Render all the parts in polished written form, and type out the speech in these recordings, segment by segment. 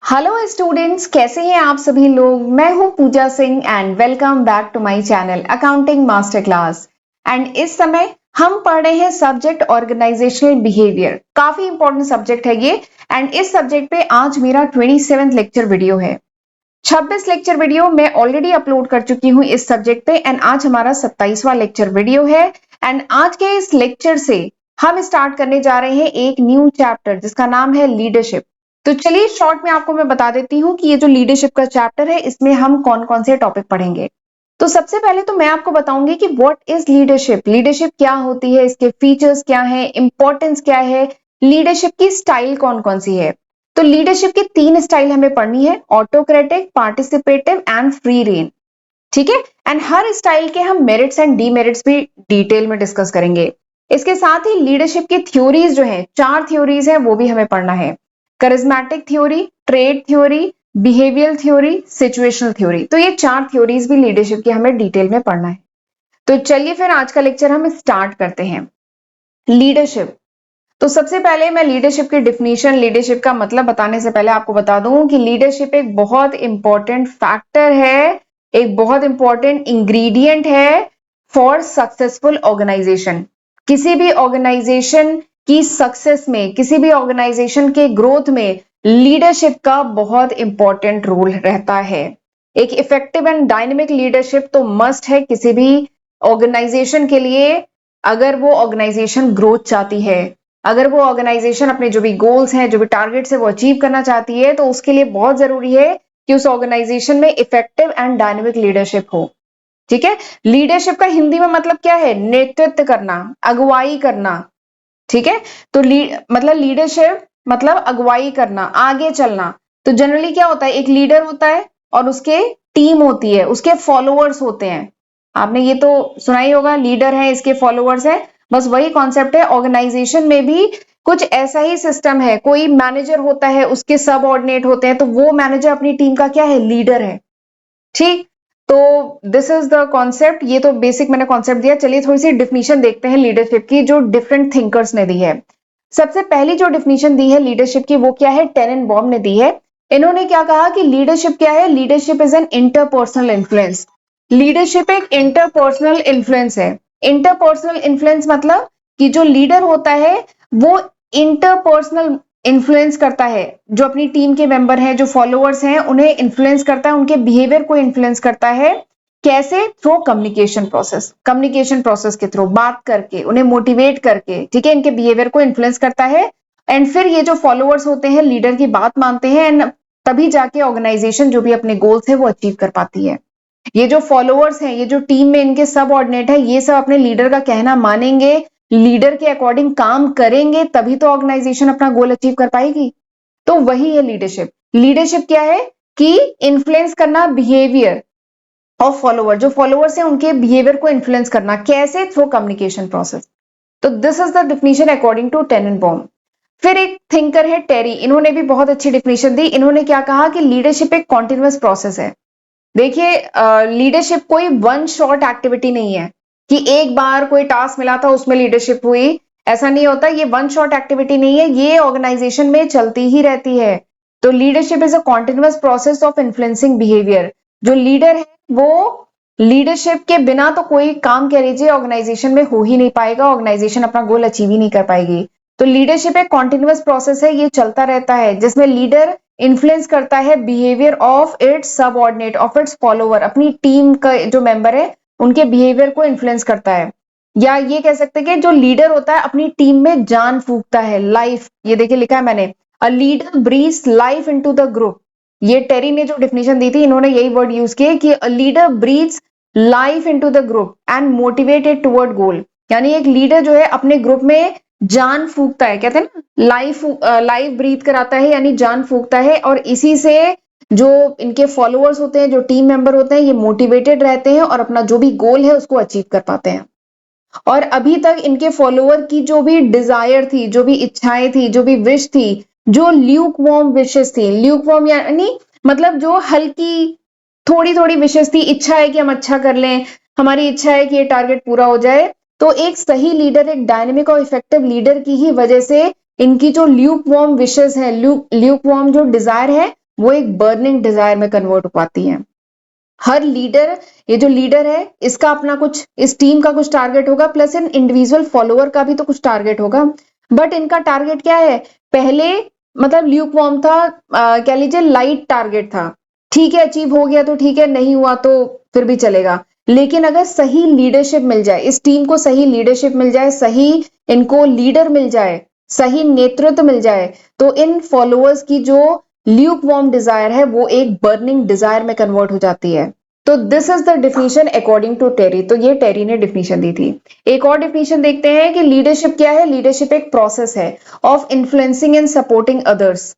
Hello students, कैसे हैं आप सभी लोग। मैं हूं Pooja Singh and welcome back to my channel accounting master class. And इस समय हम पढ़ रहे हैं सब्जेक्ट ऑर्गेनाइजेशनल बिहेवियर। काफी इंपॉर्टेंट सब्जेक्ट है ये। एंड इस सब्जेक्ट पे आज मेरा 27th लेक्चर वीडियो है। 26 लेक्चर वीडियो मैं ऑलरेडी अपलोड कर चुकी हूं इस सब्जेक्ट पे एंड आज हमारा 27वां लेक्चर वीडियो है। एंड आज के इस लेक्चर से हम स्टार्ट करने जा रहे हैं एक न्यू चैप्टर जिसका नाम है लीडरशिप। तो चलिए शॉर्ट में आपको मैं बता देती हूँ कि ये जो लीडरशिप का चैप्टर है इसमें हम कौन कौन से टॉपिक पढ़ेंगे। तो सबसे पहले तो मैं आपको बताऊंगी कि व्हाट इज लीडरशिप, लीडरशिप क्या होती है, इसके फीचर्स क्या है, इंपॉर्टेंस क्या है, लीडरशिप की स्टाइल कौन कौन सी है। तो लीडरशिप की 3 स्टाइल हमें पढ़नी है, autocratic, participative and free rein. ठीक है। एंड हर स्टाइल के हम मेरिट्स एंड डीमेरिट्स भी डिटेल में डिस्कस करेंगे। इसके साथ ही लीडरशिप की थ्योरीज जो है, 4 थ्योरीज है, वो भी हमें पढ़ना है। Charismatic theory, trade theory, behavioural theory, situational theory. तो ये 4 थ्योरीज भी लीडरशिप की हमें डिटेल में पढ़ना है। तो चलिए फिर आज का लेक्चर हम स्टार्ट करते हैं। लीडरशिप। तो सबसे पहले मैं लीडरशिप की डिफिनीशन, लीडरशिप का मतलब बताने से पहले आपको बता दूं कि लीडरशिप एक बहुत इंपॉर्टेंट फैक्टर है, एक बहुत इंपॉर्टेंट इंग्रेडिएंट है फॉर सक्सेसफुल ऑर्गेनाइजेशन। किसी भी ऑर्गेनाइजेशन की सक्सेस में, किसी भी ऑर्गेनाइजेशन के ग्रोथ में लीडरशिप का बहुत इंपॉर्टेंट रोल रहता है। एक इफेक्टिव एंड डायनेमिक लीडरशिप तो मस्ट है किसी भी ऑर्गेनाइजेशन के लिए। अगर वो ऑर्गेनाइजेशन ग्रोथ चाहती है, अगर वो ऑर्गेनाइजेशन अपने जो भी गोल्स हैं, जो भी टारगेट्स है वो अचीव करना चाहती है, तो उसके लिए बहुत जरूरी है कि उस ऑर्गेनाइजेशन में इफेक्टिव एंड डायनेमिक लीडरशिप हो। ठीक है। लीडरशिप का हिंदी में मतलब क्या है? नेतृत्व करना, अगुवाई करना। ठीक है। तो मतलब लीडरशिप मतलब अगुवाई करना, आगे चलना। तो जनरली क्या होता है, एक लीडर होता है और उसके टीम होती है, उसके फॉलोअर्स होते हैं। आपने ये तो सुना ही होगा, लीडर है इसके फॉलोअर्स है। बस वही कॉन्सेप्ट है ऑर्गेनाइजेशन में भी। कुछ ऐसा ही सिस्टम है, कोई मैनेजर होता है, उसके सब ऑर्डिनेट होते हैं, तो वो मैनेजर अपनी टीम का क्या है? लीडर है। ठीक। तो दिस इज द कॉन्सेप्ट। ये तो बेसिक मैंने कॉन्सेप्ट दिया। चलिए थोड़ी सी डिफिनीशन देखते हैं लीडरशिप की, जो डिफरेंट थिंकर्स ने दी है। सबसे पहली जो डिफिनीशन दी है लीडरशिप की वो क्या है? टेनेनबॉम ने दी है। इन्होंने क्या कहा कि लीडरशिप क्या है? Leadership is an interpersonal influence. Leadership एक इंटरपर्सनल इन्फ्लुएंस है। इंटरपर्सनल इन्फ्लुएंस मतलब कि जो लीडर होता है वो इंटरपर्सनल इन्फ्लुएंस करता है, जो अपनी टीम के मेंबर हैं, जो फॉलोअर्स हैं, उन्हें इन्फ्लुएंस करता है, उनके बिहेवियर को इन्फ्लुएंस करता है। कैसे? Through communication process. Communication process के थ्रू, बात करके, उन्हें मोटिवेट करके, ठीक है, इनके बिहेवियर को इन्फ्लुएंस करता है। एंड फिर ये जो फॉलोअर्स होते हैं लीडर की बात मानते हैं एंड तभी जाके ऑर्गेनाइजेशन जो भी अपने गोल्स है वो अचीव कर पाती है। ये जो फॉलोअर्स हैं, ये जो टीम में इनके सब ऑर्डिनेट है, ये सब अपने लीडर का कहना मानेंगे, लीडर के अकॉर्डिंग काम करेंगे, तभी तो ऑर्गेनाइजेशन अपना गोल अचीव कर पाएगी। तो वही है लीडरशिप। लीडरशिप क्या है? कि इन्फ्लुएंस करना बिहेवियर ऑफ फॉलोअर, जो फॉलोअर्स हैं उनके बिहेवियर को इन्फ्लुएंस करना। कैसे? Through communication process. तो this is the definition according to Tannenbaum. फिर एक थिंकर है टेरी, इन्होंने भी बहुत अच्छी डिफिनीशन दी। इन्होंने क्या कहा कि लीडरशिप एक कॉन्टिन्यूअस प्रोसेस है। देखिए, लीडरशिप कोई वन शॉट एक्टिविटी नहीं है कि एक बार कोई टास्क मिला था उसमें लीडरशिप हुई। ऐसा नहीं होता, ये वन शॉट एक्टिविटी नहीं है, ये ऑर्गेनाइजेशन में चलती ही रहती है। तो leadership is a continuous process of influencing behaviour. जो लीडर है वो लीडरशिप के बिना तो कोई काम कह लीजिए ऑर्गेनाइजेशन में हो ही नहीं पाएगा, ऑर्गेनाइजेशन अपना गोल अचीव ही नहीं कर पाएगी। तो लीडरशिप एक कॉन्टिन्यूअस प्रोसेस है, ये चलता रहता है, जिसमें लीडर इन्फ्लुएंस करता है behaviour of its subordinate, of its follower, अपनी टीम का जो मेंबर है उनके बिहेवियर को इन्फ्लुएंस करता है। या ये कह सकते हैं कि जो लीडर होता है अपनी टीम में जान फूंकता है, लाइफ। ये देखिए लिखा है मैंने, a leader breathes life into the group. ये टेरी ने जो डिफिनेशन दी थी, इन्होंने यही वर्ड यूज किए कि a leader breathes life into the group and motivated toward goal. यानी एक लीडर जो है अपने ग्रुप में जान फूंकता है, कहते हैं ना, लाइफ ब्रीथ कराता है, यानी जान फूंकता है। और इसी से जो इनके फॉलोअर्स होते हैं, जो टीम मेंबर होते हैं, ये मोटिवेटेड रहते हैं और अपना जो भी गोल है उसको अचीव कर पाते हैं। और अभी तक इनके फॉलोअर की जो भी डिजायर थी, जो भी इच्छाएं थी, जो भी विश थी, जो ल्यूक वॉर्म विशेस थी, ल्यूक वॉर्म यानी मतलब जो हल्की थोड़ी थोड़ी विशेस थी, इच्छा है कि हम अच्छा कर लें, हमारी इच्छा है कि ये टारगेट पूरा हो जाए। तो एक सही लीडर, एक डायनेमिक और इफेक्टिव लीडर की ही वजह से इनकी जो ल्यूक वॉर्म विशेस है, ल्यूक वॉर्म जो डिजायर है, वो एक बर्निंग डिजायर में कन्वर्ट हो पाती है। हर लीडर, ये जो लीडर है इसका अपना कुछ, इस टीम का कुछ टारगेट होगा, प्लस इन इंडिविजुअल फॉलोअर का भी तो कुछ टारगेट होगा। बट इनका टारगेट क्या है, पहले मतलब ल्यूक वार्म था, कह लीजिए लाइट टारगेट था, ठीक है अचीव हो गया तो ठीक है, नहीं हुआ तो फिर भी चलेगा। लेकिन अगर सही लीडरशिप मिल जाए, इस टीम को सही लीडरशिप मिल जाए, सही इनको लीडर मिल जाए, सही नेतृत्व मिल जाए, तो इन फॉलोअर्स की जो ल्यूक वार्म डिजायर है वो एक बर्निंग डिजायर में कन्वर्ट हो जाती है। तो this is the definition according to Terry. तो ये टेरी ने डिफिनेशन दी थी। एक और डिफिनेशन देखते हैं कि लीडरशिप क्या है। लीडरशिप एक प्रोसेस है of influencing and supporting others.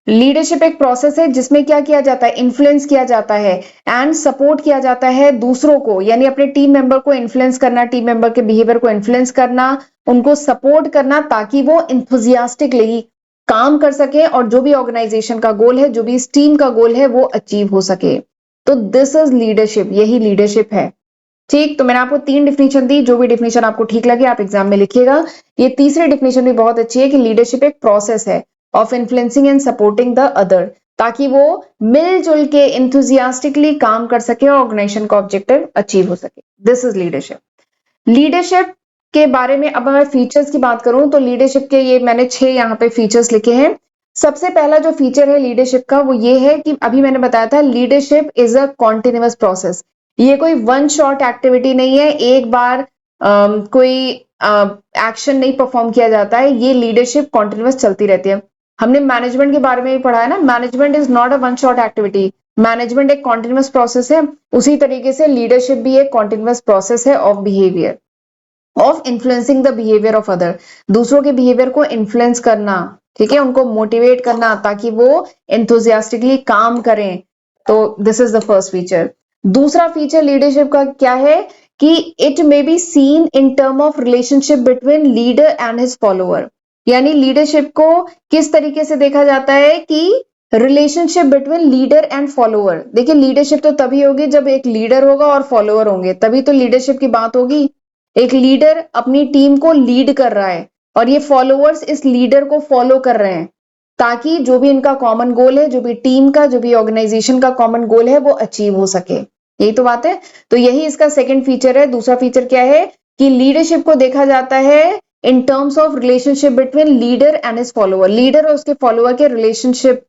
Leadership एक प्रोसेस है जिसमें क्या किया जाता है, इन्फ्लुएंस किया जाता है एंड सपोर्ट किया जाता है दूसरों को, यानी अपने टीम मेंबर को इन्फ्लुएंस करना, टीम मेंबर के बिहेवियर को इन्फ्लुएंस करना, उनको सपोर्ट करना ताकि वो इंथुजियास्टिकली काम कर सके और जो भी ऑर्गेनाइजेशन का गोल है, जो भी इस टीम का गोल है वो अचीव हो सके। तो दिस इज लीडरशिप, यही लीडरशिप है। ठीक, तो मैंने आपको 3 डिफिनेशन दी, जो भी डिफिनेशन आपको ठीक लगे आप एग्जाम में लिखिएगा। ये तीसरी डिफिनेशन भी बहुत अच्छी है कि लीडरशिप एक प्रोसेस है of influencing and supporting the other, ताकि वो मिलजुल के इंथुजियास्टिकली काम कर सके और ऑर्गेनाइजेशन का ऑब्जेक्टिव अचीव हो सके। This is leadership. लीडरशिप के बारे में अब मैं फीचर्स की बात करूं तो लीडरशिप के ये मैंने 6 यहाँ पे फीचर्स लिखे हैं। सबसे पहला जो फीचर है लीडरशिप का वो ये है कि अभी मैंने बताया था leadership is a continuous process. ये कोई वन शॉट एक्टिविटी नहीं है, एक बार कोई एक्शन नहीं परफॉर्म किया जाता है, ये लीडरशिप कॉन्टिन्यूअस चलती रहती है। हमने मैनेजमेंट के बारे में भी पढ़ा है ना, management is not a one shot activity, management एक कॉन्टिन्यूअस प्रोसेस है। उसी तरीके से लीडरशिप भी एक कॉन्टिन्यूअस प्रोसेस है of behaviour, of influencing the behaviour of other, दूसरों के बिहेवियर को इन्फ्लुएंस करना, ठीक है, उनको मोटिवेट करना ताकि वो एंथुजियास्टिकली काम करें। तो this is the first feature. दूसरा फीचर लीडरशिप का क्या है कि it may be seen in term of relationship between leader and his follower, यानी लीडरशिप को किस तरीके से देखा जाता है कि relationship between leader and follower. देखिए लीडरशिप तो तभी होगी जब एक लीडर होगा और फॉलोअर होंगे, तभी तो लीडरशिप की बात होगी। एक लीडर अपनी टीम को लीड कर रहा है और ये फॉलोअर्स इस लीडर को फॉलो कर रहे हैं ताकि जो भी इनका कॉमन गोल है, जो भी टीम का, जो भी ऑर्गेनाइजेशन का कॉमन गोल है वो अचीव हो सके। यही तो बात है। तो यही इसका सेकंड फीचर है। दूसरा फीचर क्या है कि लीडरशिप को देखा जाता है in terms of relationship between leader and his follower, leader और उसके फॉलोअर के रिलेशनशिप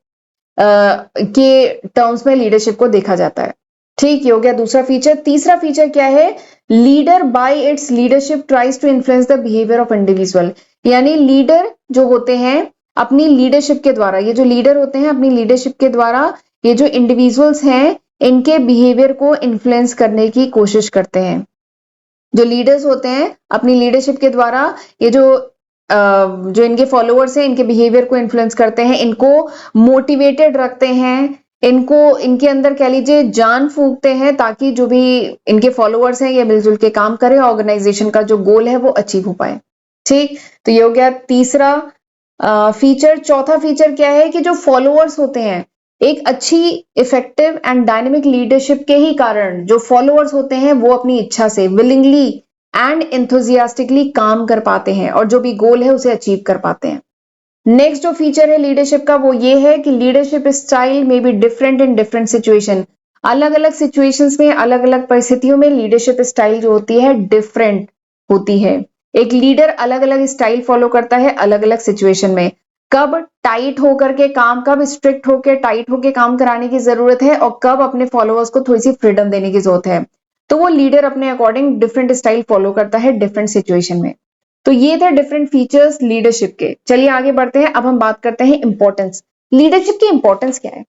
के टर्म्स में लीडरशिप को देखा जाता है। ठीक, ये हो गया दूसरा फीचर। तीसरा फीचर क्या है, leader by its leadership tries to influence the behaviour of individual, यानी लीडर जो होते हैं अपनी लीडरशिप के द्वारा, ये जो लीडर होते हैं अपनी लीडरशिप के द्वारा ये जो इंडिविजुअल्स हैं इनके बिहेवियर को इन्फ्लुएंस करने की कोशिश करते हैं। जो लीडर्स होते हैं अपनी लीडरशिप के द्वारा ये जो इनके फॉलोअर्स हैं इनके बिहेवियर को इन्फ्लुएंस करते हैं, इनको मोटिवेटेड रखते हैं, इनको इनके अंदर कह लीजिए जान फूंकते हैं ताकि जो भी इनके फॉलोअर्स हैं ये मिलजुल के काम करें, ऑर्गेनाइजेशन का जो गोल है वो अचीव हो पाए। ठीक, तो ये हो गया तीसरा फीचर। चौथा फीचर क्या है कि जो फॉलोअर्स होते हैं एक अच्छी इफेक्टिव एंड डायनेमिक लीडरशिप के ही कारण जो फॉलोअर्स होते हैं वो अपनी इच्छा से विलिंगली एंड एंथुजियास्टिकली काम कर पाते हैं और जो भी गोल है उसे अचीव कर पाते हैं। नेक्स्ट जो फीचर है लीडरशिप का वो ये है कि लीडरशिप स्टाइल में be different in different situation, अलग अलग सिचुएशंस में, अलग अलग परिस्थितियों में लीडरशिप स्टाइल जो होती है डिफरेंट होती है। एक लीडर अलग अलग स्टाइल फॉलो करता है अलग अलग सिचुएशन में, कब टाइट होकर के काम, कब स्ट्रिक्ट होकर टाइट होकर काम कराने की जरूरत है और कब अपने फॉलोअर्स को थोड़ी सी फ्रीडम देने की जरूरत है। तो वो लीडर अपने अकॉर्डिंग डिफरेंट स्टाइल फॉलो करता है डिफरेंट सिचुएशन में। तो ये थे डिफरेंट फीचर्स लीडरशिप के। चलिए आगे बढ़ते हैं, अब हम बात करते हैं इंपॉर्टेंस। लीडरशिप की इंपॉर्टेंस क्या है,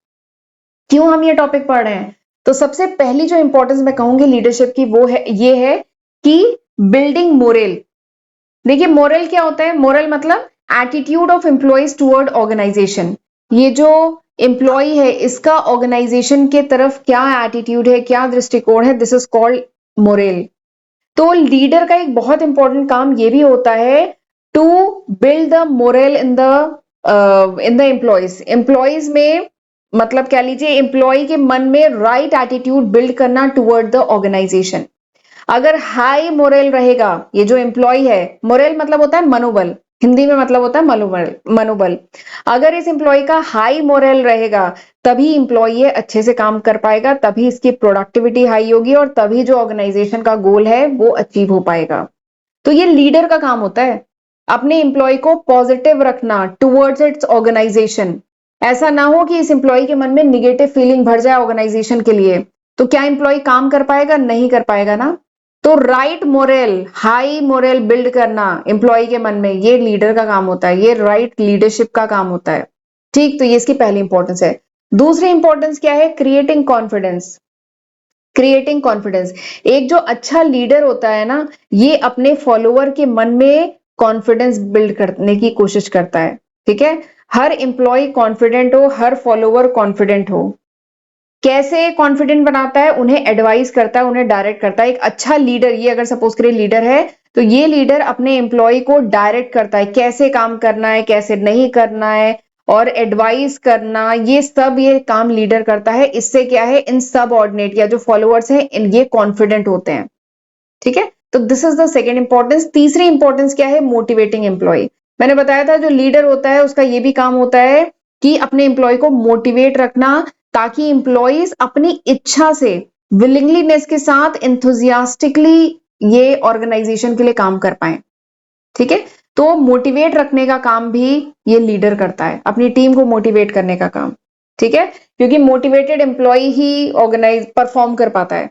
क्यों हम ये टॉपिक पढ़ रहे हैं। तो सबसे पहली जो इंपॉर्टेंस मैं कहूंगी लीडरशिप की वो है ये है कि बिल्डिंग मोरल। देखिए मोरल क्या होता है, मोरल मतलब attitude of employees toward organisation. ये जो एम्प्लॉय है इसका ऑर्गेनाइजेशन के तरफ क्या एटीट्यूड है, क्या दृष्टिकोण है, दिस इज कॉल्ड मोरल। तो लीडर का एक बहुत इंपॉर्टेंट काम ये भी होता है to build the morale in the employees. Employees में मतलब क्या लीजिए एम्प्लॉय के मन में राइट एटीट्यूड बिल्ड करना टुवर्ड द ऑर्गेनाइजेशन। अगर हाई मोरल रहेगा, ये जो एम्प्लॉय है, मोरल मतलब होता है मनोबल, हिंदी में मतलब होता है मनोबल। मनोबल। अगर इस एम्प्लॉय का हाई मोरल रहेगा तभी एम्प्लॉय अच्छे से काम कर पाएगा, तभी इसकी प्रोडक्टिविटी हाई होगी और तभी जो ऑर्गेनाइजेशन का गोल है वो अचीव हो पाएगा। तो ये लीडर का काम होता है, अपने एम्प्लॉय को पॉजिटिव रखना टुवर्ड्स इट्स ऑर्गेनाइजेशन। ऐसा ना हो कि इस एम्प्लॉय के मन में निगेटिव फीलिंग भर जाए ऑर्गेनाइजेशन के लिए, तो क्या एम्प्लॉय काम कर पाएगा? नहीं कर पाएगा ना। तो right moral, high moral build करना एम्प्लॉय के मन में, ये लीडर का काम होता है, ये राइट लीडरशिप का काम होता है। ठीक, तो ये इसकी पहली इंपॉर्टेंस है। दूसरी इंपॉर्टेंस क्या है? Creating confidence. Creating confidence. एक जो अच्छा लीडर होता है ना, ये अपने फॉलोअर के मन में कॉन्फिडेंस बिल्ड करने की कोशिश करता है। ठीक है, हर एम्प्लॉय कॉन्फिडेंट हो, हर फॉलोअर कॉन्फिडेंट हो। कैसे कॉन्फिडेंट बनाता है? उन्हें एडवाइस करता है, उन्हें डायरेक्ट करता है। एक अच्छा लीडर, ये अगर सपोज करिए लीडर है, तो ये लीडर अपने एम्प्लॉय को डायरेक्ट करता है, कैसे काम करना है, कैसे नहीं करना है, और एडवाइस करना, ये सब ये काम लीडर करता है। इससे क्या है, इन सब ऑर्डिनेट या जो फॉलोअर्स हैं ये कॉन्फिडेंट होते हैं। ठीक है, तो this is the second importance. तीसरी इंपॉर्टेंस क्या है? Motivating employee. मैंने बताया था जो लीडर होता है उसका ये भी काम होता है कि अपने एम्प्लॉय को मोटिवेट रखना, ताकि एम्प्लॉयज अपनी इच्छा से, विलिंगलीनेस के साथ, इंथुजियास्टिकली ये ऑर्गेनाइजेशन के लिए काम कर पाए। ठीक है, तो मोटिवेट रखने का काम भी ये लीडर करता है, अपनी टीम को मोटिवेट करने का काम। ठीक है, क्योंकि मोटिवेटेड एम्प्लॉय ही ऑर्गेनाइज परफॉर्म कर पाता है।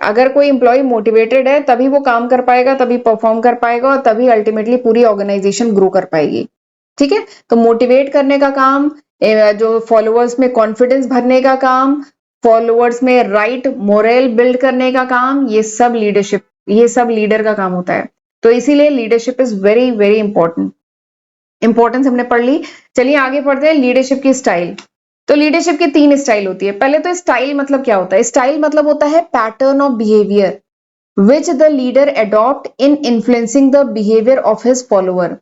अगर कोई एम्प्लॉय मोटिवेटेड है तभी वो काम कर पाएगा, तभी परफॉर्म कर पाएगा और तभी अल्टीमेटली पूरी ऑर्गेनाइजेशन ग्रो कर पाएगी। ठीक है, तो मोटिवेट करने का काम, जो फॉलोअर्स में कॉन्फिडेंस भरने का काम, फॉलोअर्स में राइट मोरल बिल्ड करने का काम, ये सब लीडरशिप, ये सब लीडर का काम होता है। तो इसीलिए leadership is very very important. Importance हमने पढ़ ली। चलिए आगे पढ़ते हैं लीडरशिप की स्टाइल। तो लीडरशिप की तीन स्टाइल होती है। पहले तो स्टाइल मतलब क्या होता है? स्टाइल मतलब होता है pattern of behaviour which the leader adopt in influencing the behaviour of his follower.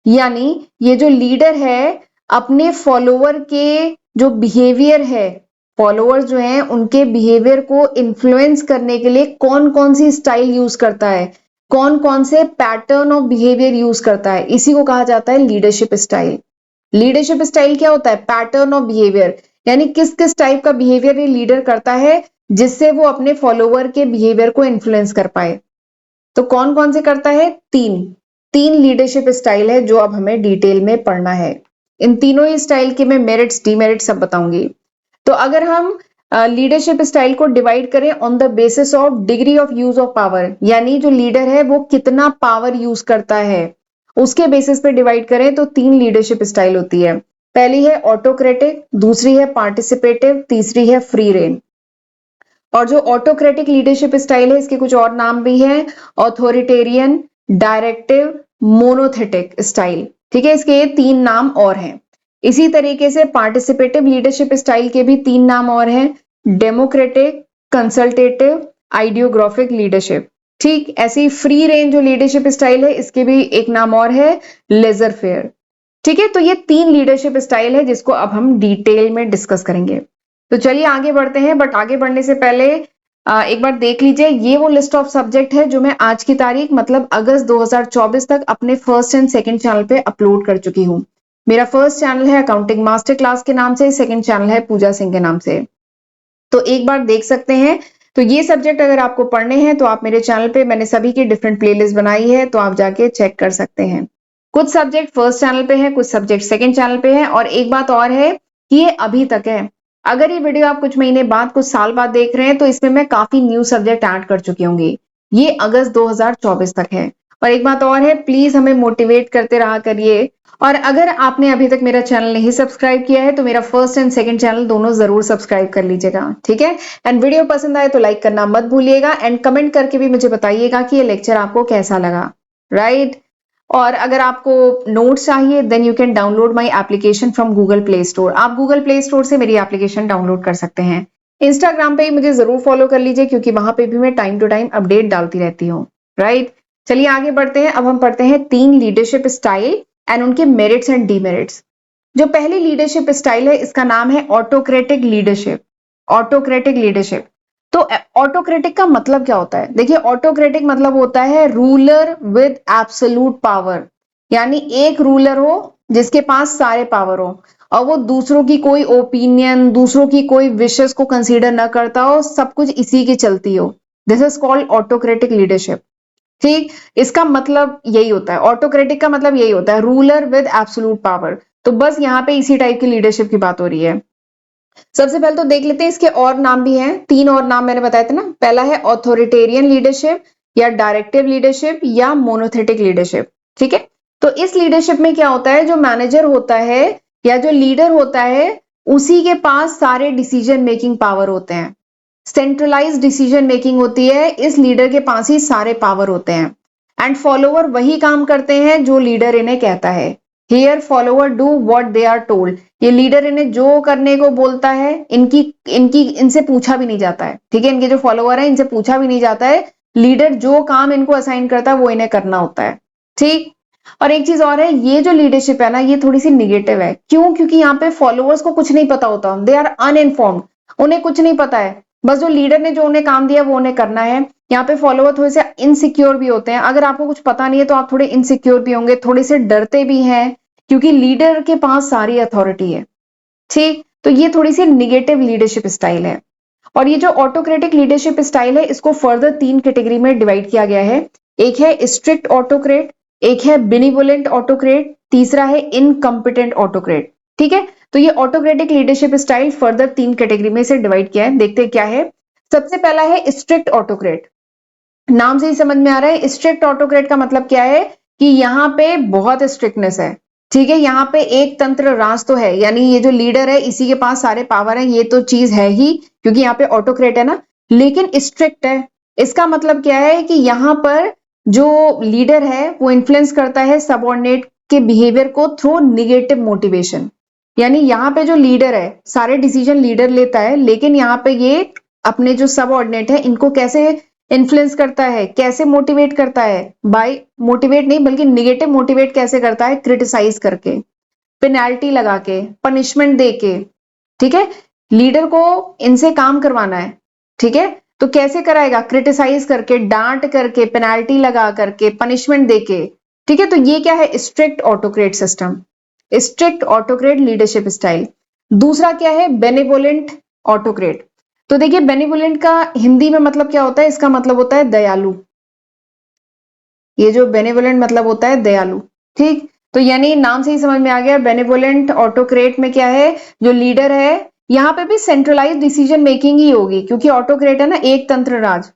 यानी ये जो लीडर है अपने फॉलोअर के जो बिहेवियर है, फॉलोअर्स जो हैं उनके बिहेवियर को इन्फ्लुएंस करने के लिए कौन कौन सी स्टाइल यूज करता है, कौन कौन से पैटर्न ऑफ बिहेवियर यूज करता है, इसी को कहा जाता है लीडरशिप स्टाइल। लीडरशिप स्टाइल क्या होता है? पैटर्न ऑफ बिहेवियर, यानी किस किस टाइप का बिहेवियर ये लीडर करता है जिससे वो अपने फॉलोवर के बिहेवियर को इन्फ्लुएंस कर पाए। तो कौन कौन से करता है? तीन। तीन लीडरशिप स्टाइल है जो अब हमें डिटेल में पढ़ना है। इन तीनों ही स्टाइल के मैं मेरिट्स डीमेरिट्स सब बताऊंगी। तो अगर हम लीडरशिप स्टाइल को डिवाइड करें on the basis of degree of use of power, यानी जो लीडर है वो कितना पावर यूज करता है, उसके बेसिस पे डिवाइड करें तो तीन लीडरशिप स्टाइल होती है। पहली है ऑटोक्रेटिक, दूसरी है पार्टिसिपेटिव, तीसरी है फ्री रेन। और जो ऑटोक्रेटिक लीडरशिप स्टाइल है इसके कुछ और नाम भी हैं, ऑथोरिटेरियन, डायरेक्टिव, मोनोथेटिक स्टाइल। ठीक है, इसके ये तीन नाम और हैं। इसी तरीके से पार्टिसिपेटिव लीडरशिप स्टाइल के भी तीन नाम और हैं, डेमोक्रेटिक, कंसल्टेटिव, आइडियोग्राफिक लीडरशिप। ठीक, ऐसी फ्री रेंज जो लीडरशिप स्टाइल है इसके भी एक नाम और है, लेजर फेयर। ठीक है, तो ये तीन लीडरशिप स्टाइल है जिसको अब हम डिटेल में डिस्कस करेंगे। तो चलिए आगे बढ़ते हैं, बट आगे बढ़ने से पहले एक बार देख लीजिए, ये वो लिस्ट ऑफ सब्जेक्ट है जो मैं आज की तारीख मतलब अगस्त 2024 तक अपने फर्स्ट एंड सेकंड चैनल पे अपलोड कर चुकी हूँ। मेरा फर्स्ट चैनल है अकाउंटिंग मास्टर क्लास के नाम से, सेकंड चैनल है पूजा सिंह के नाम से। तो एक बार देख सकते हैं। तो ये सब्जेक्ट अगर आपको पढ़ने हैं तो आप मेरे चैनल पे, मैंने सभी की डिफरेंट प्लेलिस्ट बनाई है, तो आप जाके चेक कर सकते हैं। कुछ सब्जेक्ट फर्स्ट चैनल पे है, कुछ सब्जेक्ट सेकंड चैनल पे है। और एक बात और है कि ये अभी तक है। अगर ये वीडियो आप कुछ महीने बाद, कुछ साल बाद देख रहे हैं तो इसमें मैं काफी न्यू सब्जेक्ट ऐड कर चुकी होंगी। ये अगस्त 2024 तक है। और एक बात और है, प्लीज हमें मोटिवेट करते रहा करिए। और अगर आपने अभी तक मेरा चैनल नहीं सब्सक्राइब किया है तो मेरा फर्स्ट एंड सेकंड चैनल दोनों जरूर सब्सक्राइब कर लीजिएगा। ठीक है, एंड वीडियो पसंद आए तो लाइक करना मत भूलिएगा, एंड कमेंट करके भी मुझे बताइएगा कि ये लेक्चर आपको कैसा लगा। राइट, और अगर आपको नोट्स चाहिए then you can download my application from Google Play Store. आप गूगल प्ले स्टोर से मेरी एप्लीकेशन डाउनलोड कर सकते हैं। इंस्टाग्राम पे ही मुझे जरूर फॉलो कर लीजिए क्योंकि वहां पे भी मैं टाइम टू टाइम अपडेट डालती रहती हूँ। राइट, चलिए आगे बढ़ते हैं। अब हम पढ़ते हैं तीन लीडरशिप स्टाइल एंड उनके मेरिट्स एंड डीमेरिट्स। जो पहली लीडरशिप स्टाइल है इसका नाम है ऑटोक्रेटिक लीडरशिप। Autocratic leadership. तो ऑटोक्रेटिक का मतलब क्या होता है? देखिए, ऑटोक्रेटिक मतलब होता है रूलर विद एब्सोल्यूट पावर। यानी एक रूलर हो जिसके पास सारे पावर हो और वो दूसरों की कोई ओपिनियन, दूसरों की कोई विशेस को कंसीडर न करता हो, सब कुछ इसी की चलती हो। This is called autocratic leadership. ठीक, इसका मतलब यही होता है, ऑटोक्रेटिक का मतलब यही होता है, रूलर विद एब्सोल्यूट पावर। तो बस यहाँ पे इसी टाइप की लीडरशिप की बात हो रही है। सबसे पहले तो देख लेते हैं इसके और नाम भी हैं, 3 और नाम मैंने बताए थे ना। पहला है ऑथोरिटेरियन लीडरशिप या डायरेक्टिव लीडरशिप या मोनोथेटिक लीडरशिप। ठीक है, तो इस लीडरशिप में क्या होता है, जो मैनेजर होता है या जो लीडर होता है उसी के पास सारे डिसीजन मेकिंग पावर होते हैं। सेंट्रलाइज डिसीजन मेकिंग होती है, इस लीडर के पास ही सारे पावर होते हैं। एंड फॉलोवर वही काम करते हैं जो लीडर इन्हें कहता है। Here follower do what they are told. ये लीडर इन्हें जो करने को बोलता है, इनकी इनकी इनसे पूछा भी नहीं जाता है। ठीक है, इनके जो फॉलोवर है इनसे पूछा भी नहीं जाता है, लीडर जो काम इनको असाइन करता है वो इन्हें करना होता है। ठीक, और एक चीज और है, ये जो लीडरशिप है ना ये थोड़ी सी निगेटिव है। क्यों? क्योंकि यहाँ पे फॉलोअर्स को कुछ नहीं पता होता, दे आर अनइन्फॉर्म्ड, उन्हें कुछ नहीं पता है, बस जो लीडर ने जो उन्हें काम दिया वो उन्हें करना है। यहाँ पे फॉलोवर थोड़े से इनसिक्योर भी होते हैं। अगर आपको कुछ पता नहीं है तो आप थोड़े इनसिक्योर भी होंगे, थोड़े से डरते भी हैं, क्योंकि लीडर के पास सारी अथॉरिटी है। ठीक, तो ये थोड़ी सी निगेटिव लीडरशिप स्टाइल है। और ये जो ऑटोक्रेटिक लीडरशिप स्टाइल है इसको फर्दर 3 कैटेगरी में डिवाइड किया गया है। एक है स्ट्रिक्ट ऑटोक्रेट, एक है बेनिवोलेंट ऑटोक्रेट, तीसरा है इनकम्पिटेंट ऑटोक्रेट। ठीक है, तो ये autocratic leadership style further 3 category में से डिवाइड किया है। देखते हैं क्या है। सबसे पहला है स्ट्रिक्ट ऑटोक्रेट। नाम से ही समझ में आ रहा है, स्ट्रिक्ट ऑटोक्रेट का मतलब क्या है कि यहाँ पे बहुत स्ट्रिक्टनेस है। ठीक है, यहाँ पे एक तंत्र राज तो है, यानी ये जो लीडर है इसी के पास सारे पावर है, ये तो चीज है ही, क्योंकि यहाँ पे ऑटोक्रेट है ना, लेकिन स्ट्रिक्ट है। इसका मतलब क्या है कि यहाँ पर जो लीडर है वो इन्फ्लुएंस करता है सबऑर्डिनेट के बिहेवियर को थ्रू निगेटिव मोटिवेशन। यानी यहाँ पे जो लीडर है सारे डिसीजन लीडर लेता है, लेकिन यहाँ पे ये अपने जो सबऑर्डिनेट है इनको कैसे इन्फ्लुएंस करता है, कैसे मोटिवेट करता है, बाय मोटिवेट नहीं बल्कि निगेटिव मोटिवेट कैसे करता है, क्रिटिसाइज करके, पेनाल्टी लगा के, पनिशमेंट दे के। ठीक है, लीडर को इनसे काम करवाना है। ठीक है, तो कैसे कराएगा, क्रिटिसाइज करके, डांट करके, पेनाल्टी लगा करके, पनिशमेंट देके। ठीक है, तो ये क्या है, strict autocrat system, strict autocrat leadership style. दूसरा क्या है, बेनिवोलेंट ऑटोक्रेट। तो देखिए बेनिवोलेंट का हिंदी में मतलब क्या होता है, इसका मतलब होता है दयालु। ये जो बेनिवोलेंट मतलब होता है दयालु। ठीक, तो यानी नाम से ही समझ में आ गया, बेनिवोलेंट ऑटोक्रेट में क्या है, जो लीडर है यहाँ पे भी सेंट्रलाइज डिसीजन मेकिंग ही होगी, क्योंकि ऑटोक्रेट है ना, एक तंत्र राज,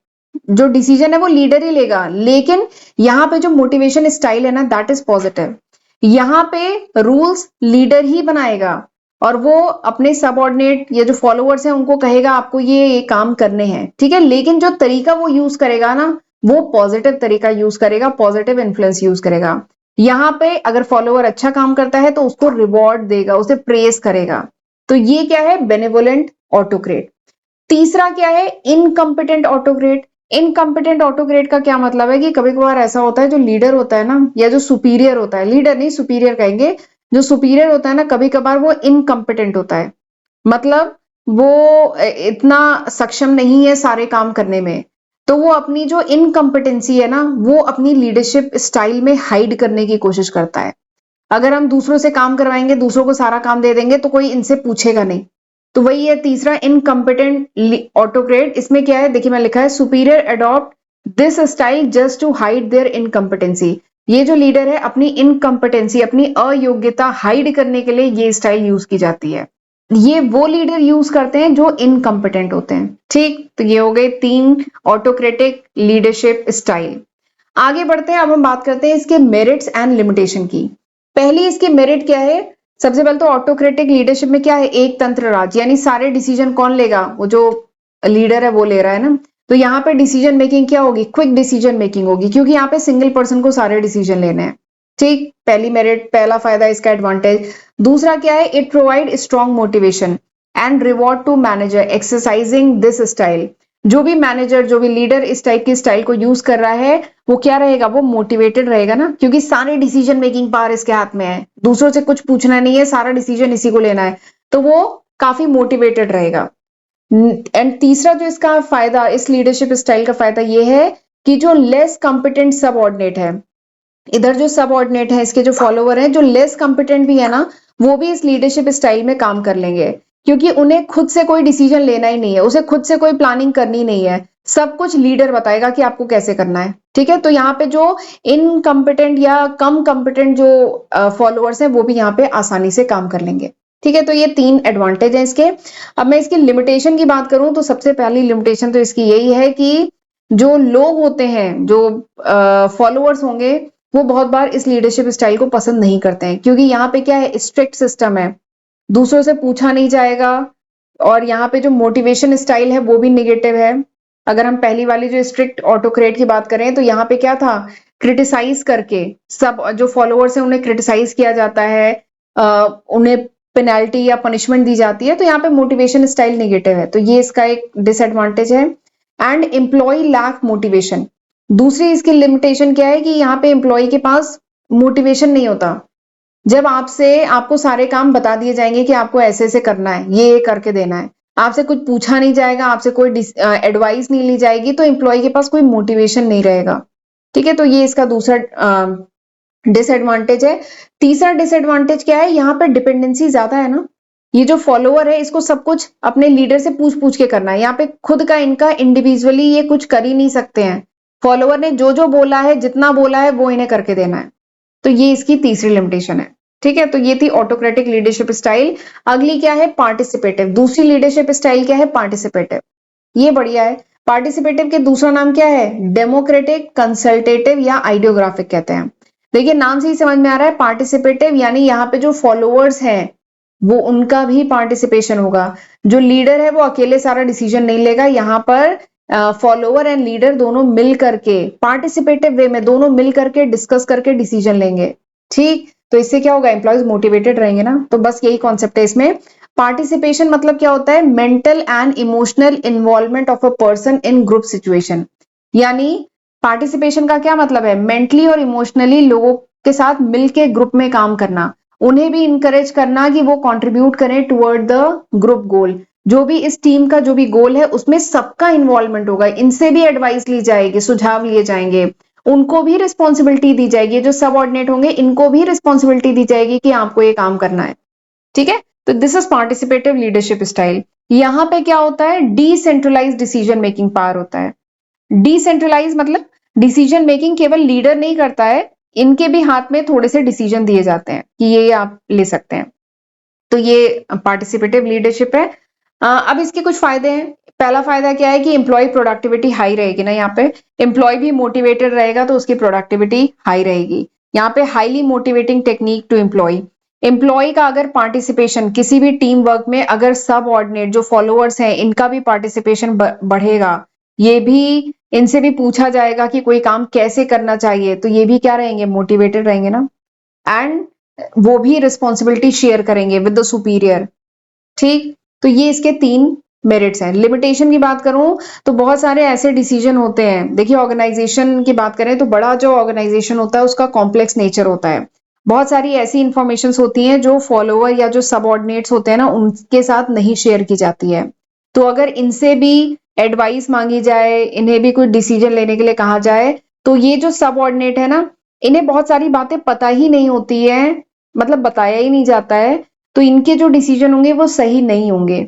जो डिसीजन है वो लीडर ही लेगा, लेकिन यहाँ पे जो मोटिवेशन स्टाइल है ना दैट इज पॉजिटिव। यहाँ पे रूल्स लीडर ही बनाएगा और वो अपने सबऑर्डिनेट या जो फॉलोअर्स हैं उनको कहेगा आपको ये काम करने हैं। ठीक है, लेकिन जो तरीका वो यूज करेगा ना वो पॉजिटिव तरीका यूज करेगा, पॉजिटिव इन्फ्लुएंस यूज करेगा। यहाँ पे अगर फॉलोअर अच्छा काम करता है तो उसको रिवॉर्ड देगा, उसे प्रेस करेगा। तो ये क्या है, बेनिवोलेंट ऑटोक्रेट। तीसरा क्या है, इनकम्पिटेंट ऑटोक्रेट। इनकम्पिटेंट ऑटोक्रेट का क्या मतलब है कि कभी कभार ऐसा होता है जो लीडर होता है ना या जो सुपीरियर होता है, लीडर नहीं सुपीरियर कहेंगे, जो सुपीरियर होता है ना कभी कभार वो इनकम्पिटेंट होता है, मतलब वो इतना सक्षम नहीं है सारे काम करने में। तो वो अपनी जो इनकम्पिटेंसी है ना वो अपनी लीडरशिप स्टाइल में हाइड करने की कोशिश करता है। अगर हम दूसरों से काम करवाएंगे, दूसरों को सारा काम दे देंगे तो कोई इनसे पूछेगा नहीं। तो वही है तीसरा, इनकम्पिटेंट ऑटोक्रेट। इसमें क्या है, देखिए मैं लिखा है, superior adopt this style just to hide their incompetency. ये जो लीडर है अपनी इनकम्पिटेंसी, अपनी अयोग्यता हाइड करने के लिए ये स्टाइल यूज की जाती है। ये वो लीडर यूज करते हैं जो इनकम्पिटेंट होते हैं। ठीक, तो ये हो गए 3 ऑटोक्रेटिक लीडरशिप स्टाइल। आगे बढ़ते हैं, अब हम बात करते हैं इसके मेरिट्स एंड लिमिटेशन की। पहली इसकी मेरिट क्या है, सबसे पहले तो ऑटोक्रेटिक लीडरशिप में क्या है, एक तंत्र राज, यानी सारे डिसीजन कौन लेगा, वो जो लीडर है वो ले रहा है ना। तो यहाँ पे डिसीजन मेकिंग क्या होगी, क्विक डिसीजन मेकिंग होगी, क्योंकि यहाँ पे सिंगल पर्सन को सारे डिसीजन लेने हैं। ठीक, पहली मेरिट, पहला फायदा इसका एडवांटेज। दूसरा क्या है, it provide strong motivation and reward to manager exercising this style. जो भी मैनेजर, जो भी लीडर इस टाइप की स्टाइल को यूज कर रहा है वो क्या रहेगा, वो मोटिवेटेड रहेगा ना, क्योंकि सारे डिसीजन मेकिंग पावर इसके हाथ में है, दूसरों से कुछ पूछना नहीं है, सारा डिसीजन इसी को लेना है, तो वो काफी मोटिवेटेड रहेगा। एंड तीसरा जो इसका फायदा, इस लीडरशिप स्टाइल का फायदा ये है कि जो लेस कॉम्पिटेंट सबऑर्डिनेट है इधर जो सबऑर्डिनेट है, इसके जो फॉलोवर हैं, जो लेस कॉम्पिटेंट भी है ना, वो भी इस लीडरशिप स्टाइल में काम कर लेंगे, क्योंकि उन्हें खुद से कोई डिसीजन लेना ही नहीं है, उसे खुद से कोई प्लानिंग करनी नहीं है, सब कुछ लीडर बताएगा कि आपको कैसे करना है। ठीक है, तो यहाँ पे जो इनकम्पिटेंट या कम कॉम्पिटेंट जो फॉलोअर्स हैं, वो भी यहाँ पे आसानी से काम कर लेंगे। ठीक है, तो ये 3 एडवांटेज है इसके। अब मैं इसकी लिमिटेशन की बात करूं तो सबसे पहली लिमिटेशन तो इसकी यही है कि जो लोग होते हैं, जो फॉलोअर्स होंगे, वो बहुत बार इस लीडरशिप स्टाइल को पसंद नहीं करते हैं, क्योंकि यहाँ पे क्या है, स्ट्रिक्ट सिस्टम है, दूसरों से पूछा नहीं जाएगा, और यहाँ पे जो मोटिवेशन स्टाइल है वो भी निगेटिव है। अगर हम पहली वाली जो स्ट्रिक्ट ऑटोक्रेट की बात करें तो यहाँ पे क्या था, क्रिटिसाइज करके सब जो फॉलोअर्स हैं उन्हें क्रिटिसाइज किया जाता है, उन्हें पेनल्टी या पनिशमेंट दी जाती है, तो यहाँ पे मोटिवेशन स्टाइल निगेटिव है, तो ये इसका एक डिसएडवांटेज है। एंड एम्प्लॉय लैक मोटिवेशन, दूसरी इसकी लिमिटेशन क्या है कि यहाँ पे एम्प्लॉय के पास मोटिवेशन नहीं होता। जब आपको सारे काम बता दिए जाएंगे कि आपको ऐसे ऐसे करना है, ये करके देना है, आपसे कुछ पूछा नहीं जाएगा, आपसे कोई एडवाइस नहीं ली जाएगी, तो एम्प्लॉय के पास कोई मोटिवेशन नहीं रहेगा। ठीक है, तो ये इसका दूसरा डिसएडवांटेज है। तीसरा डिसएडवांटेज क्या है, यहाँ पे डिपेंडेंसी ज्यादा है ना, ये जो फॉलोअर है इसको सब कुछ अपने लीडर से पूछ पूछ के करना है, यहाँ पे खुद का इनका इंडिविजुअली ये कुछ कर ही नहीं सकते हैं, फॉलोअर ने जो जो बोला है, जितना बोला है, वो इन्हें करके देना है, तो ये इसकी तीसरी लिमिटेशन है। ठीक है, तो ये थी ऑटोक्रेटिक लीडरशिप स्टाइल। अगली क्या है, पार्टिसिपेटिव। दूसरी लीडरशिप स्टाइल क्या है, पार्टिसिपेटिव। ये बढ़िया है। पार्टिसिपेटिव के दूसरा नाम क्या है, डेमोक्रेटिक, कंसल्टेटिव या आइडियोग्राफिक कहते हैं। देखिए नाम से ही समझ में आ रहा है, पार्टिसिपेटिव यानी यहाँ पे जो फॉलोअर्स हैं वो उनका भी पार्टिसिपेशन होगा, जो लीडर है वो अकेले सारा डिसीजन नहीं लेगा, यहाँ पर फॉलोअर एंड लीडर दोनों मिल करके पार्टिसिपेटिव वे में दोनों मिल करके डिस्कस करके डिसीजन लेंगे। ठीक, तो इससे क्या होगा, एम्प्लॉयज मोटिवेटेड रहेंगे ना, तो बस यही कॉन्सेप्ट है इसमें। पार्टिसिपेशन मतलब क्या होता है, mental and emotional involvement of a person in group situation, यानी पार्टिसिपेशन का क्या मतलब है, मेंटली और इमोशनली लोगों के साथ मिलके ग्रुप में काम करना, उन्हें भी इंकरेज करना कि वो कंट्रीब्यूट करें टुवर्ड द ग्रुप गोल, जो भी इस टीम का जो भी गोल है उसमें सबका इन्वॉल्वमेंट होगा, इनसे भी एडवाइस ली जाएगी, सुझाव लिए जाएंगे, उनको भी रिस्पॉन्सिबिलिटी दी जाएगी, जो सबऑर्डिनेट होंगे इनको भी रिस्पॉन्सिबिलिटी दी जाएगी कि आपको ये काम करना है। ठीक है, तो this is participative leadership style. यहां पे क्या होता है, डिसेंट्रलाइज डिसीजन मेकिंग पावर होता है। डिसेंट्रलाइज मतलब डिसीजन मेकिंग केवल लीडर नहीं करता है, इनके भी हाथ में थोड़े से डिसीजन दिए जाते हैं कि ये आप ले सकते हैं, तो ये पार्टिसिपेटिव लीडरशिप है। अब इसके कुछ फायदे हैं। पहला फायदा क्या है कि एम्प्लॉय प्रोडक्टिविटी हाई रहेगी ना, यहाँ पे एम्प्लॉय भी मोटिवेटेड रहेगा तो उसकी प्रोडक्टिविटी हाई रहेगी। यहाँ पे highly motivating technique to employee, employee का अगर पार्टिसिपेशन किसी भी टीम वर्क में, अगर सब ऑर्डिनेट जो फॉलोअर्स हैं इनका भी पार्टिसिपेशन बढ़ेगा, ये भी इनसे भी पूछा जाएगा कि कोई काम कैसे करना चाहिए, तो ये भी क्या रहेंगे, मोटिवेटेड रहेंगे ना, एंड वो भी रिस्पॉन्सिबिलिटी शेयर करेंगे विद द सुपीरियर। ठीक, तो ये इसके 3 मेरिट्स हैं। लिमिटेशन की बात करूं तो बहुत सारे ऐसे डिसीजन होते हैं, देखिए ऑर्गेनाइजेशन की बात करें तो बड़ा जो ऑर्गेनाइजेशन होता है उसका कॉम्प्लेक्स नेचर होता है, बहुत सारी ऐसी इंफॉर्मेशन होती हैं जो फॉलोअर या जो सबऑर्डिनेट्स होते हैं ना उनके साथ नहीं शेयर की जाती है, तो अगर इनसे भी एडवाइस मांगी जाए, इन्हें भी कोई डिसीजन लेने के लिए कहा जाए, तो ये जो सबऑर्डिनेट है ना, इन्हें बहुत सारी बातें पता ही नहीं होती है, मतलब बताया ही नहीं जाता है, तो इनके जो डिसीजन होंगे वो सही नहीं होंगे।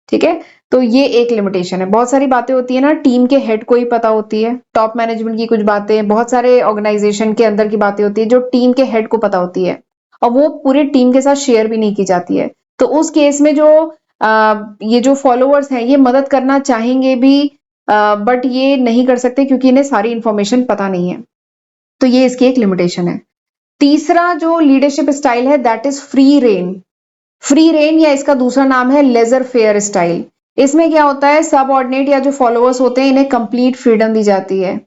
ठीक है, तो ये एक लिमिटेशन है। बहुत सारी बातें होती है ना, टीम के हेड को ही पता होती है, टॉप मैनेजमेंट की कुछ बातें, बहुत सारे ऑर्गेनाइजेशन के अंदर की बातें होती है जो टीम के हेड को पता होती है, और वो पूरे टीम के साथ शेयर भी नहीं की जाती है, तो उस केस में जो ये जो फॉलोअर्स हैं ये मदद करना चाहेंगे भी, बट ये नहीं कर सकते क्योंकि इन्हें सारी इंफॉर्मेशन पता नहीं है, तो ये इसकी एक लिमिटेशन है। तीसरा जो लीडरशिप स्टाइल है that is free rein. Free rein या इसका दूसरा नाम है लेजर फेयर स्टाइल। इसमें क्या होता है, सब ऑर्डिनेट या जो फॉलोअर्स होते हैं इन्हें कंप्लीट फ्रीडम दी जाती है।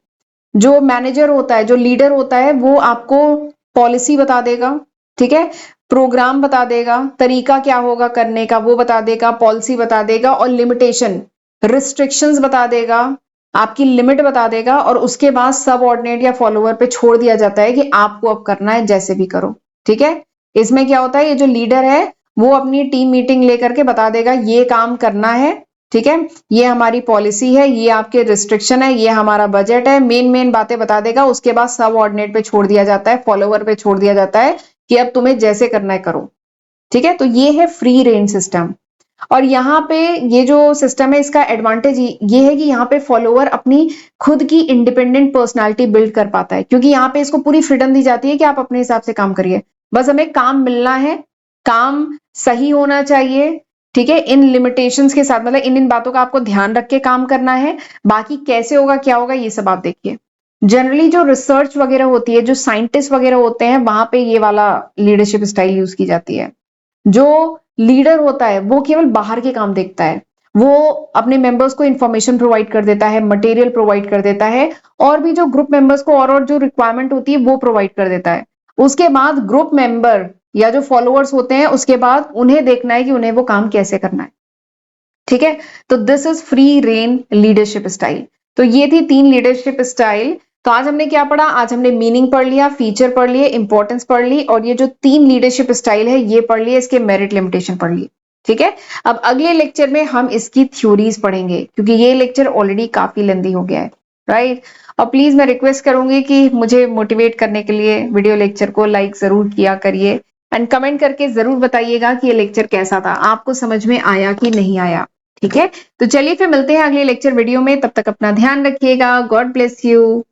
जो मैनेजर होता है, जो लीडर होता है, वो आपको पॉलिसी बता देगा, ठीक है, प्रोग्राम बता देगा, तरीका क्या होगा करने का वो बता देगा, पॉलिसी बता देगा, और लिमिटेशन रिस्ट्रिक्शंस बता देगा, आपकी लिमिट बता देगा, और उसके बाद सब ऑर्डिनेट या फॉलोअर पे छोड़ दिया जाता है कि आपको अब करना है जैसे भी करो। ठीक है, इसमें क्या होता है, ये जो लीडर है वो अपनी टीम मीटिंग लेकर के बता देगा ये काम करना है, ठीक है, ये हमारी पॉलिसी है, ये आपके रिस्ट्रिक्शन है, ये हमारा बजट है, मेन बातें बता देगा। उसके बाद सब ऑर्डिनेट पे छोड़ दिया जाता है, फॉलोवर पे छोड़ दिया जाता है कि अब तुम्हें जैसे करना है करो। ठीक है, तो ये है फ्री रेंज सिस्टम। और यहाँ पे ये जो सिस्टम है इसका एडवांटेज ये है कि यहाँ पे फॉलोवर अपनी खुद की इंडिपेंडेंट पर्सनालिटी बिल्ड कर पाता है, क्योंकि यहाँ पे इसको पूरी फ्रीडम दी जाती है कि आप अपने हिसाब से काम करिए, बस हमें काम मिलना है, काम सही होना चाहिए। ठीक है, इन लिमिटेशंस के साथ, मतलब इन बातों का आपको ध्यान रख के काम करना है। बाकी कैसे होगा क्या होगा ये सब आप देखिए। जनरली जो रिसर्च वगैरह होती है, जो साइंटिस्ट वगैरह होते हैं, वहां पे ये वाला लीडरशिप स्टाइल यूज की जाती है। जो लीडर होता है वो केवल बाहर के काम देखता है, वो अपने मेंबर्स को इंफॉर्मेशन प्रोवाइड कर देता है, मटेरियल प्रोवाइड कर देता है, और भी जो ग्रुप मेंबर्स को और जो रिक्वायरमेंट होती है वो प्रोवाइड कर देता है। उसके बाद ग्रुप मेंबर या जो फॉलोअर्स होते हैं उसके बाद उन्हें देखना है कि उन्हें वो काम कैसे करना है। ठीक है, तो this is free rein leadership style. तो ये थी 3 लीडरशिप स्टाइल। तो आज हमने क्या पढ़ा? आज हमने मीनिंग पढ़ लिया, फीचर पढ़ लिए, इंपॉर्टेंस पढ़ ली, और ये जो 3 लीडरशिप स्टाइल है ये पढ़ लिए, इसके मेरिट लिमिटेशन पढ़ लिए। ठीक है, अब अगले लेक्चर में हम इसकी थ्योरीज पढ़ेंगे, क्योंकि ये लेक्चर ऑलरेडी काफी लेंदी हो गया है, राइट। और प्लीज मैं रिक्वेस्ट करूंगी कि मुझे मोटिवेट करने के लिए वीडियो लेक्चर को लाइक जरूर किया करिए, एंड कमेंट करके जरूर बताइएगा कि ये लेक्चर कैसा था, आपको समझ में आया कि नहीं आया। ठीक है, तो चलिए फिर मिलते हैं अगले लेक्चर वीडियो में, तब तक अपना ध्यान रखिएगा। God bless you.